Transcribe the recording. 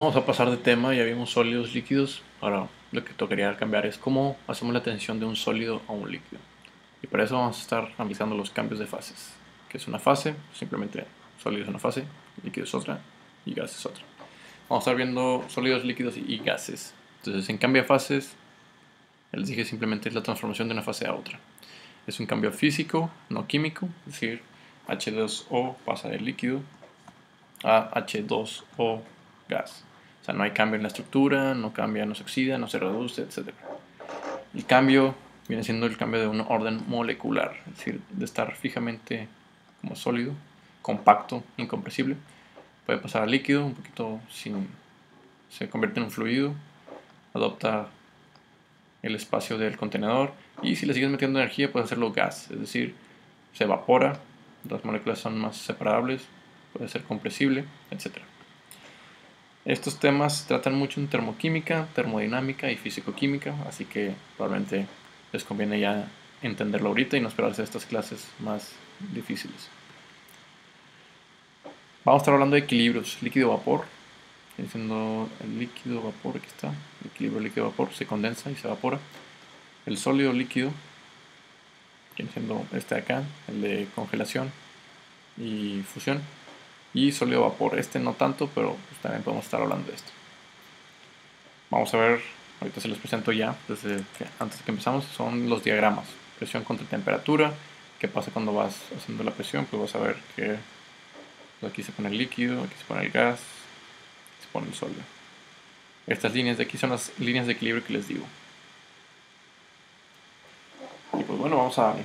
Vamos a pasar de tema, ya vimos sólidos, líquidos. Ahora lo que tocaría cambiar es cómo hacemos la transición de un sólido a un líquido. Y para eso vamos a estar analizando los cambios de fases. ¿Qué es una fase? Simplemente sólido es una fase, líquido es otra y gas es otra. Vamos a estar viendo sólidos, líquidos y gases. Entonces en cambio de fases, les dije simplemente es la transformación de una fase a otra. Es un cambio físico, no químico, es decir, H2O pasa de líquido a H2O gas. O sea, no hay cambio en la estructura, no cambia, no se oxida, no se reduce, etc. El cambio viene siendo el cambio de un orden molecular, es decir, de estar fijamente como sólido, compacto, incompresible, puede pasar a líquido, un poquito sin, se convierte en un fluido, adopta el espacio del contenedor y si le sigues metiendo energía puede hacerlo gas, es decir, se evapora, las moléculas son más separables, puede ser compresible, etc. Estos temas tratan mucho en termoquímica, termodinámica y fisicoquímica, así que probablemente les conviene ya entenderlo ahorita y no esperarse a estas clases más difíciles. Vamos a estar hablando de equilibrios, líquido-vapor, diciendo el líquido-vapor, aquí está, el equilibrio líquido-vapor, se condensa y se evapora. El sólido-líquido, viene siendo este de acá, el de congelación y fusión. Y sólido-vapor, este no tanto, pero pues también podemos estar hablando de esto. Vamos a ver, ahorita se los presento ya, antes de que empezamos, son los diagramas. Presión contra temperatura, qué pasa cuando vas haciendo la presión, pues vas a ver que pues aquí se pone el líquido, aquí se pone el gas, aquí se pone el sólido. Estas líneas de aquí son las líneas de equilibrio que les digo. Y pues bueno, vamos a